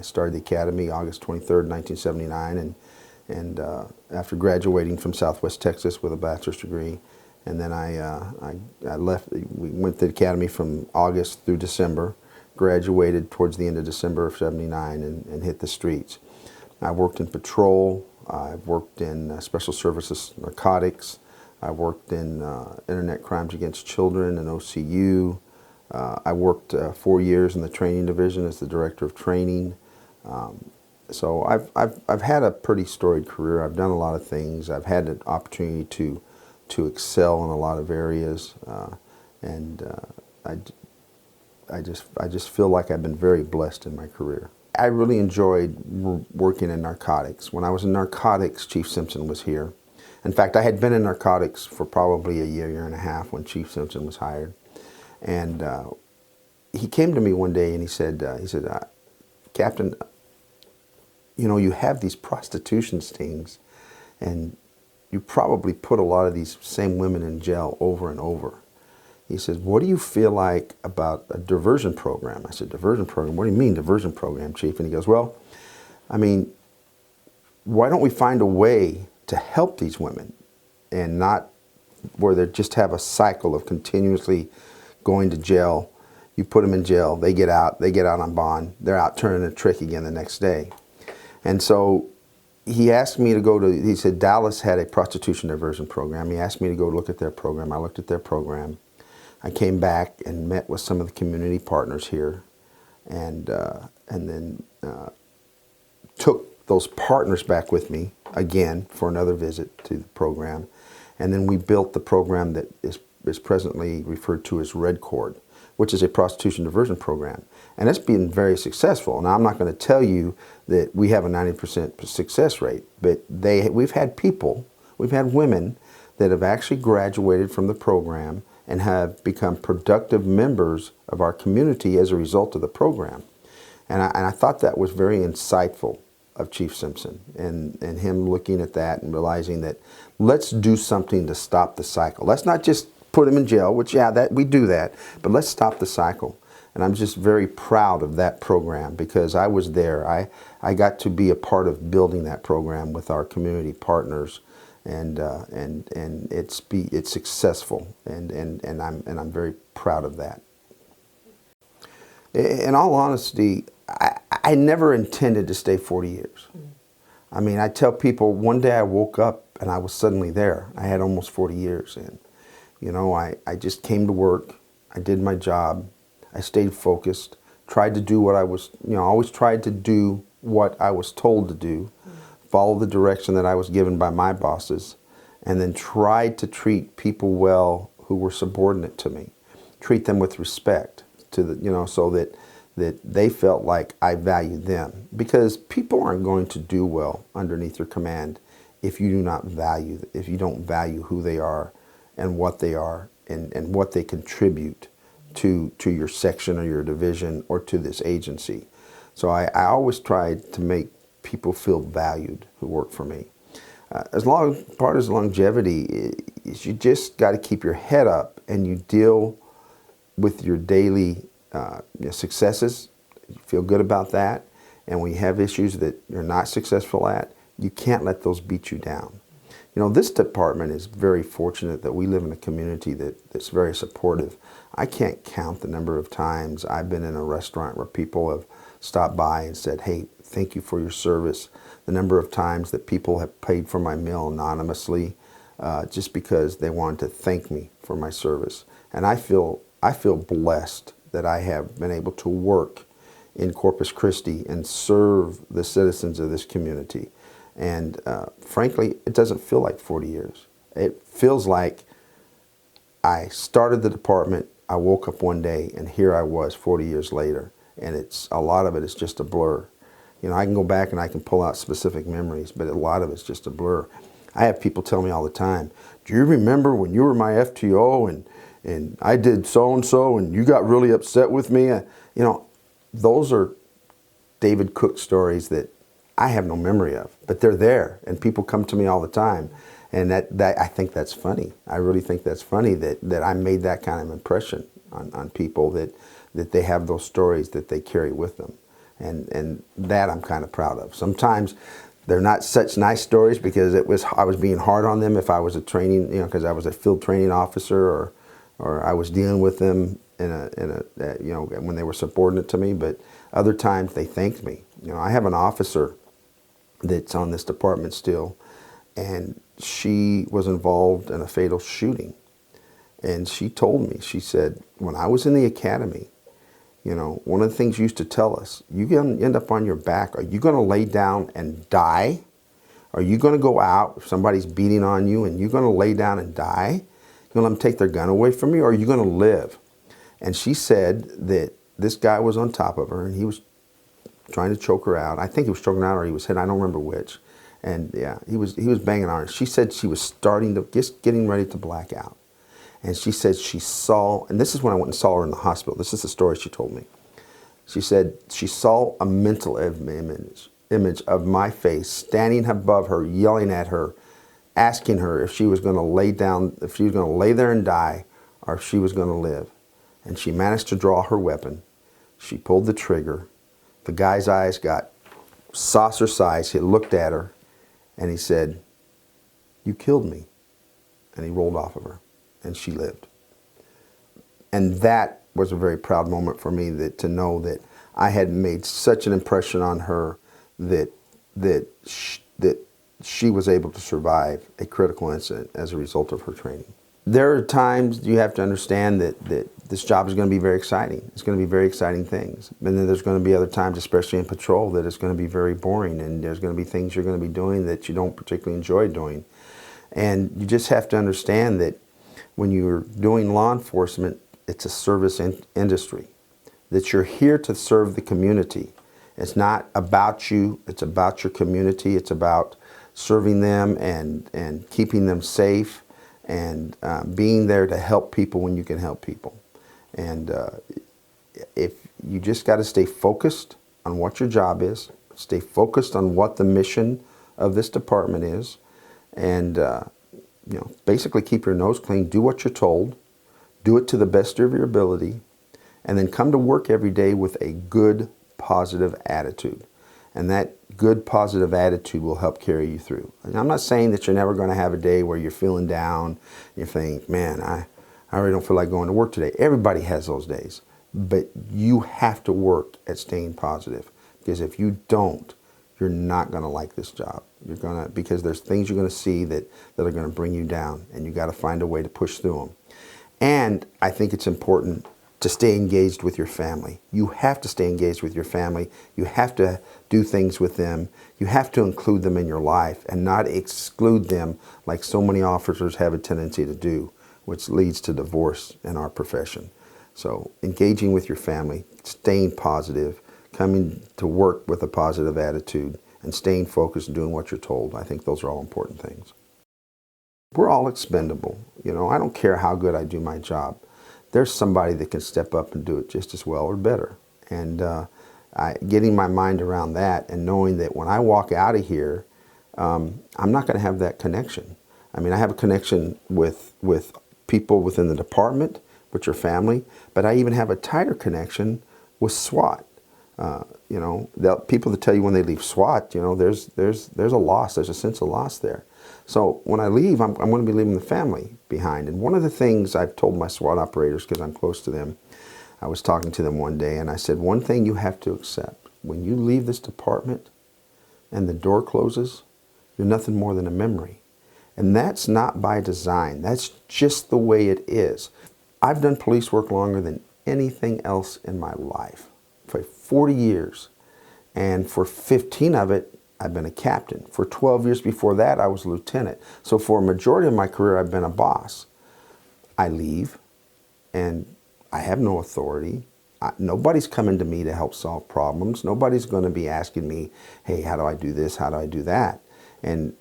started the academy August 23rd, 1979, and after graduating from Southwest Texas with a bachelor's degree, and then I left. We went to the academy from August through December, graduated towards the end of December of '79, and hit the streets. I worked in patrol. I've worked in special services narcotics. I worked in internet crimes against children and OCU. I worked 4 years in the training division as the director of training. So I've had a pretty storied career. I've done a lot of things. I've had an opportunity to excel in a lot of areas, and I just feel like I've been very blessed in my career. I really enjoyed working in narcotics. When I was in narcotics, Chief Simpson was here. In fact, I had been in narcotics for probably a year and a half when Chief Simpson was hired. And he came to me one day and he said, Captain, you know, you have these prostitution stings and you probably put a lot of these same women in jail over and over. He says, what do you feel like about a diversion program? I said, diversion program? What do you mean diversion program, Chief? And he goes, well, I mean, why don't we find a way to help these women and not where they just have a cycle of continuously going to jail. You put them in jail, they get out on bond, they're out turning a trick again the next day. And so he asked me to go to, he said Dallas had a prostitution diversion program. He asked me to go look at their program. I looked at their program. I came back and met with some of the community partners here, and then took those partners back with me again for another visit to the program. And then we built the program that is presently referred to as Red Cord, which is a prostitution diversion program. And it's been very successful. Now, I'm not going to tell you that we have a 90% success rate, but we've had women that have actually graduated from the program and have become productive members of our community as a result of the program. And I thought that was very insightful of Chief Simpson, and him looking at that and realizing that let's do something to stop the cycle. Let's not just put him in jail, which, yeah, that we do that, but let's stop the cycle. And I'm just very proud of that program because I was there. I got to be a part of building that program with our community partners, and it's successful, and I'm very proud of that. In all honesty, I never intended to stay 40 years. I mean, I tell people one day I woke up and I was suddenly there. I had almost 40 years, and you know, I just came to work. I did my job. I stayed focused, tried to do what I was, you know, always tried to do what I was told to do, follow the direction that I was given by my bosses, and then tried to treat people well who were subordinate to me, treat them with respect, so that they felt like I valued them. Because people aren't going to do well underneath your command if you don't value who they are and what they are and what they contribute to your section or your division or to this agency. So I always tried to make people feel valued who work for me. Part of longevity is you just got to keep your head up and you deal with your daily successes. You feel good about that. And when you have issues that you're not successful at, you can't let those beat you down. You know, this department is very fortunate that we live in a community that's very supportive. I can't count the number of times I've been in a restaurant where people have stopped by and said, hey, thank you for your service. The number of times that people have paid for my meal anonymously just because they wanted to thank me for my service. And I feel blessed that I have been able to work in Corpus Christi and serve the citizens of this community. And frankly, it doesn't feel like 40 years. It feels like I started the department, I woke up one day, and here I was 40 years later. And a lot of it is just a blur. You know, I can go back and I can pull out specific memories, but a lot of it's just a blur. I have people tell me all the time, do you remember when you were my FTO and I did so-and-so and you got really upset with me? You know, those are David Cook stories that I have no memory of, but they're there, and people come to me all the time, and that I think that's funny. I really think that's funny that I made that kind of impression on people, that they have those stories that they carry with them. And that I'm kind of proud of. Sometimes they're not such nice stories because I was being hard on them if I was a training, because I was a field training officer, or I was dealing with them when they were subordinate to me. But other times they thanked me. I have an officer that's on this department still, and she was involved in a fatal shooting. And she told me, she said, when I was in the academy, one of the things you used to tell us, you're going to end up on your back. Are you going to lay down and die? Are you going to go out if somebody's beating on you and you're going to lay down and die? You're going to let them take their gun away from you, or are you going to live? And she said that this guy was on top of her and he was trying to choke her out. I think he was choking her out or he was hit. I don't remember which. And yeah, he was banging on her. She said she was just getting ready to black out. And she said she saw, and this is when I went and saw her in the hospital. This is the story she told me. She said she saw a mental image of my face standing above her, yelling at her, asking her if she was going to lay down, if she was going to lay there and die, or if she was going to live. And she managed to draw her weapon. She pulled the trigger. The guy's eyes got saucer size. He looked at her and he said, "You killed me." And he rolled off of her. And she lived. And that was a very proud moment for me, to know that I had made such an impression on her that she was able to survive a critical incident as a result of her training. There are times you have to understand that this job is going to be very exciting. It's going to be very exciting things. And then there's going to be other times, especially in patrol, that it's going to be very boring, and there's going to be things you're going to be doing that you don't particularly enjoy doing. And you just have to understand that when you're doing law enforcement, it's a service industry, that you're here to serve the community. It's not about you, it's about your community. It's about serving them and keeping them safe, and being there to help people when you can help people. And if you just got to stay focused on what your job is, stay focused on what the mission of this department is, and basically keep your nose clean, do what you're told, do it to the best of your ability, and then come to work every day with a good, positive attitude. And that good, positive attitude will help carry you through. And I'm not saying that you're never going to have a day where you're feeling down, and you're thinking, man, I really don't feel like going to work today. Everybody has those days. But you have to work at staying positive, because if you don't, you're not going to like this job. Because there's things you're going to see that are going to bring you down, and you got to find a way to push through them. And I think it's important to stay engaged with your family. You have to stay engaged with your family. You have to do things with them. You have to include them in your life and not exclude them like so many officers have a tendency to do, which leads to divorce in our profession. So engaging with your family, staying positive, coming to work with a positive attitude, and staying focused and doing what you're told. I think those are all important things. We're all expendable. I don't care how good I do my job. There's somebody that can step up and do it just as well or better. And getting my mind around that and knowing that when I walk out of here, I'm not going to have that connection. I mean, I have a connection with people within the department, with your family, but I even have a tighter connection with SWAT. People that tell you when they leave SWAT, there's a loss, there's a sense of loss there. So when I leave, I'm going to be leaving the family behind. And one of the things I've told my SWAT operators, because I'm close to them, I was talking to them one day and I said, one thing you have to accept, when you leave this department and the door closes, you're nothing more than a memory. And that's not by design. That's just the way it is. I've done police work longer than anything else in my life, for 40 years. And for 15 of it, I've been a captain. For 12 years before that, I was a lieutenant. So for a majority of my career, I've been a boss. I leave, and I have no authority. Nobody's coming to me to help solve problems. Nobody's going to be asking me, hey, how do I do this? How do I do that? And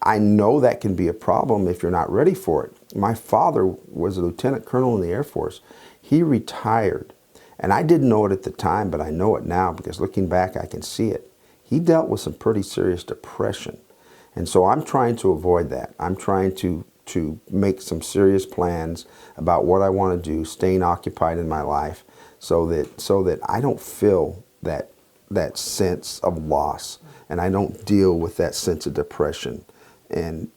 I know that can be a problem if you're not ready for it. My father was a lieutenant colonel in the Air Force. He retired. And I didn't know it at the time, but I know it now because looking back, I can see it. He dealt with some pretty serious depression. And so I'm trying to avoid that. I'm trying to make some serious plans about what I want to do, staying occupied in my life so that I don't feel that that sense of loss, and I don't deal with that sense of depression, and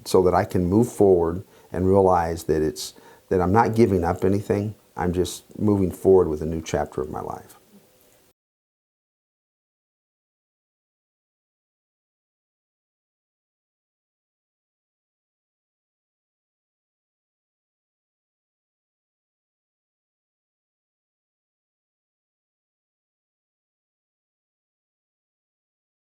so that I can move forward and realize that I'm not giving up anything. I'm just moving forward with a new chapter of my life.